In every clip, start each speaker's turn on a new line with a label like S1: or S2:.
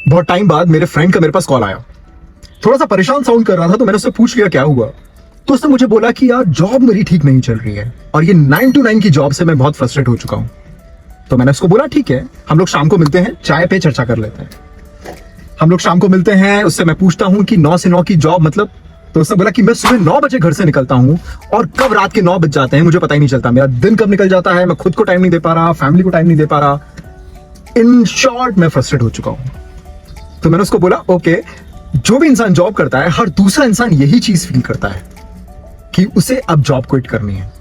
S1: बहुत टाइम बाद मेरे फ्रेंड का मेरे पास कॉल आया। थोड़ा सा परेशान साउंड कर रहा था, तो मैंने उससे पूछ लिया क्या हुआ। तो उसने मुझे बोला कि यार जॉब मेरी ठीक नहीं चल रही है और ये 9 to 9 की जॉब से मैं बहुत फ्रस्ट्रेट हो चुका हूं। तो मैंने उसको बोला ठीक है, हम लोग शाम को मिलते हैं, चाय पे चर्चा कर लेते हैं। हम लोग शाम को मिलते हैं, उससे मैं पूछता हूं कि 9 से 9 की जॉब मतलब। तो उसने बोला कि मैं सुबह 9 बजे घर से निकलता हूं और कब रात के 9 बज जाते हैं मुझे पता ही नहीं चलता। मेरा दिन कब निकल जाता है, मैं खुद को टाइम नहीं दे पा रहा, फैमिली को टाइम नहीं दे पा रहा। इन शॉर्ट मैं फ्रस्ट्रेट हो चुका हूं। तो मैंने उसको बोला ओके, जो भी इंसान जॉब करता है हर दूसरा इंसान यही चीज फील करता है कि उसे अब जॉब क्विट करनी है।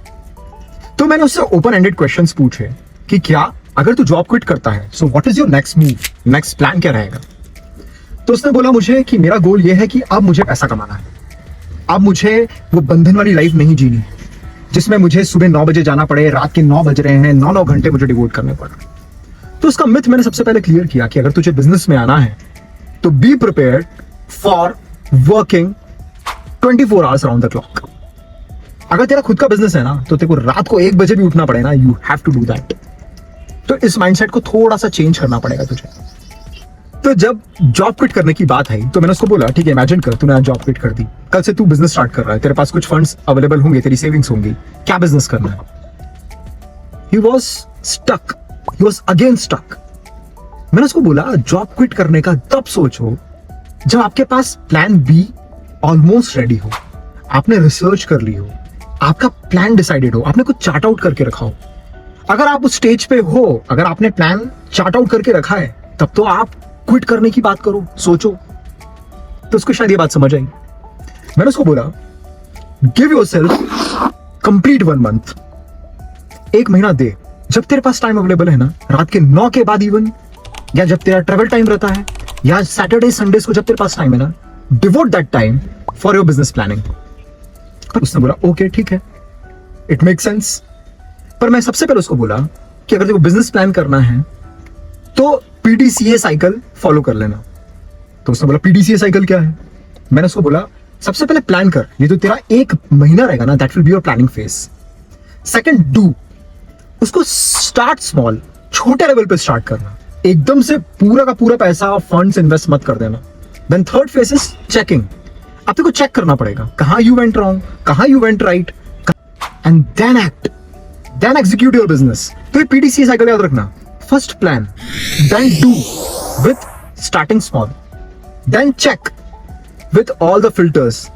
S1: तो मैंने उससे ओपन एंडेड क्वेश्चंस पूछे कि क्या अगर तू जॉब क्विट करता है so what is your next move, next plan क्या रहेगा। तो उसने बोला मुझे कि मेरा गोल ये है कि अब मुझे पैसा कमाना है, अब मुझे वो बंधन वाली लाइफ नहीं जीनी जिसमें मुझे सुबह 9 बजे जाना पड़े, रात के 9 बज रहे हैं, 9 घंटे मुझे डिवोट करने पड़ रहे। तो उसका मिथ मैंने सबसे पहले क्लियर किया कि अगर तुझे बिजनेस में आना है तो be prepared for working 24 hours around the clock. अगर तेरा खुद का बिजनेस है ना तो तेरे को रात को 1 बजे भी उठना पड़े ना, you have to do that. तो इस माइंडसेट को थोड़ा सा चेंज करना पड़ेगा तुझे। तो जब जॉब क्विट करने की बात आई तो मैंने उसको बोला ठीक है, इमेजिन कर तूने आज जॉब क्विट कर दी, कल से तू बिजनेस स्टार्ट कर रहा है, तेरे पास कुछ फंड्स अवेलेबल होंगे, तेरी सेविंग्स होंगी, क्या बिजनेस करना है। He was stuck, he was again stuck. मैंने उसको बोला जॉब क्विट करने का तब सोचो जब आपके पास प्लान बी ऑलमोस्ट रेडी हो, आपने रिसर्च कर ली हो, आपका प्लान डिसाइडेड हो, आपने कुछ चार्ट आउट करके रखा हो। अगर आप उस स्टेज पे हो, अगर आपने प्लान चार्ट आउट करके रखा है, तब तो आप क्विट करने की बात करो, सोचो। तो उसको शायद ये बात समझ आई। मैंने उसको बोला गिव योरसेल्फ कंप्लीट 1 मंथ, 1 महीना दे। जब तेरे पास टाइम अवेलेबल है ना, रात के 9 के बाद इवन, या जब तेरा ट्रेवल टाइम रहता है, या सैटरडे संडेज को जब तेरे पास टाइम है ना, devote that time for your business planning. पर उसने बोला ओके ठीक है, इट मेक सेंस। पर मैं सबसे पहले उसको बोला कि अगर तेरे को बिजनेस प्लान करना है तो पीडीसीए साइकिल फॉलो कर लेना। तो उसने बोला पीडीसीए साइकिल क्या है। मैंने उसको बोला सबसे पहले प्लान कर, ये तो तेरा 1 महीना रहेगा ना, that will be your planning phase. Second do, उसको स्टार्ट स्मॉल, छोटे लेवल पे स्टार्ट करना, एकदम से पूरा का पूरा पैसा फंड्स इन्वेस्ट मत कर देना। Then third phase is checking. अब तेरे को चेक करना पड़ेगा कहां यू वेंट रॉन्ग, कहां you went right, and then act, then execute your business. तो ये पीडीसीए साइकिल याद रखना, first plan, then do with starting small, then check with all the filters,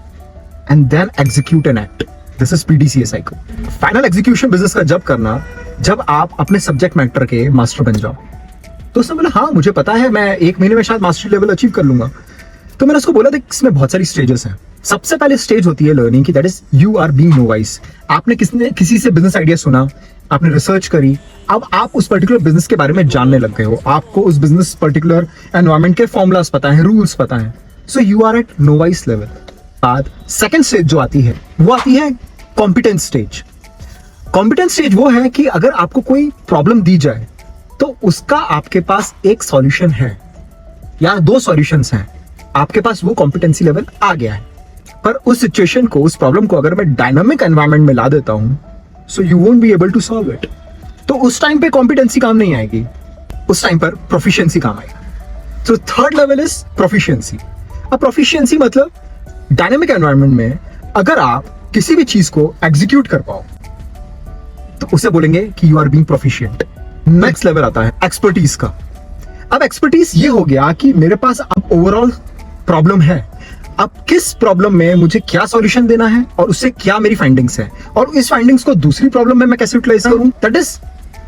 S1: and then execute and act. This is PDCA cycle. Final execution business का जब करना जब आप अपने सब्जेक्ट मैटर के मास्टर बन जाओ। तो उसने बोला हाँ मुझे पता है, मैं 1 महीने में शायद मास्टरी लेवल अचीव कर लूंगा। तो मैंने उसको बोला देख इसमें बहुत सारी स्टेजेस हैं। सबसे पहले स्टेज होती है लर्निंग की, that is you are being novice. आपने किसी से बिजनेस आइडिया सुना, आपने रिसर्च करी, अब आप उस पर्टिकुलर बिजनेस के बारे में जानने लग गए हो, आपको उस बिजनेस पर्टिकुलर एनवायरमेंट के फॉर्मूलाज पता है, रूल्स पता है। So you are at novice level. बाद सेकंड स्टेज जो आती है वो आती है कॉम्पिटेंस स्टेज। कॉम्पिटेंस स्टेज वो है कि अगर आपको कोई प्रॉब्लम दी जाए तो उसका आपके पास एक सॉल्यूशन है या 2 सॉल्यूशंस हैं, आपके पास वो कॉम्पिटेंसी लेवल आ गया है। पर उस सिचुएशन को, उस प्रॉब्लम को अगर मैं डायनामिक एनवायरनमेंट में ला देता हूं so you won't be able to solve it. तो उस टाइम पे कॉम्पिटेंसी काम नहीं आएगी, उस टाइम पर प्रोफिशिएंसी काम आएगा। So third level is proficiency. अब प्रोफिशिएंसी मतलब डायनामिक एनवायरनमेंट में अगर आप किसी भी चीज को एग्जीक्यूट कर पाओ तो उसे बोलेंगे कि you are being proficient. Next level आता है एक्सपर्टीज का। अब एक्सपर्टीज ये हो गया कि मेरे पास अब ओवरऑल प्रॉब्लम है, अब किस प्रॉब्लम में मुझे क्या सॉल्यूशन देना है और उससे क्या मेरी फाइंडिंग्स है, और इस फाइंडिंग्स को दूसरी प्रॉब्लम में मैं कैसे यूटिलाइज करूं। That is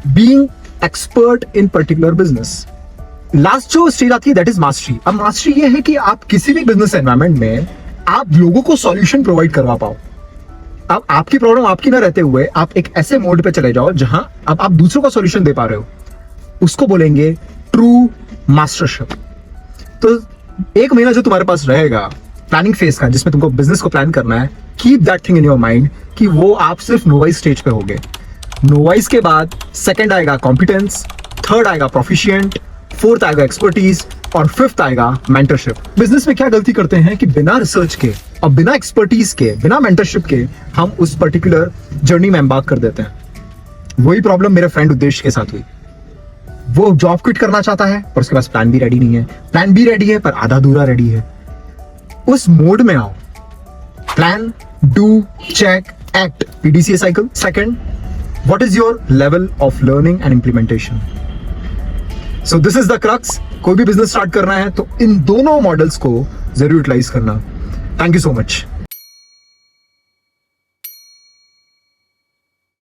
S1: being expert in particular business. Last जो स्टेज आती है दैट इज मास्टरी। अब मास्टरी ये है कि आप किसी भी बिजनेस एनवायरनमेंट में आप लोगों को सॉल्यूशन प्रोवाइड करवा पाओ। अब आपकी प्रॉब्लम आपकी ना रहते हुए आप एक ऐसे मोड पे चले जाओ जहां अब आप दूसरों को सॉल्यूशन दे पा रहे हो, उसको बोलेंगे ट्रू मास्टरशिप। तो 1 महीना जो तुम्हारे पास रहेगा प्लानिंग फेज का, जिसमें तुमको बिजनेस को प्लान करना है, keep that thing in your mind कि वो आप सिर्फ नोवाइस स्टेज पे होगे। नोवाइस के बाद सेकंड आएगा कॉम्पिटेंस, थर्ड आएगा प्रोफिशिएंट, फोर्थ आएगा एक्सपर्टीज और फिफ्थ आएगा मेंटरशिप। बिजनेस में क्या गलती करते हैं कि बिना रिसर्च के और बिना एक्सपर्टीज के, बिना मेंटरशिप के हम उस पर्टिकुलर जर्नी में एम्बार्क कर देते हैं। वही प्रॉब्लम मेरे फ्रेंड उद्देश्य के साथ हुई। वो जॉब क्विट करना चाहता है पर उसके पास प्लान बी रेडी नहीं है, प्लान बी रेडी है पर आधा अधूरा रेडी है। उस मोड में आओ, plan, do, check, act, PDCA cycle. Second, what is your level of learning and implementation. So this is the crux. कोई भी बिजनेस स्टार्ट करना है तो इन दोनों मॉडल्स को जरूर यूटिलाइज करना। Thank you so much.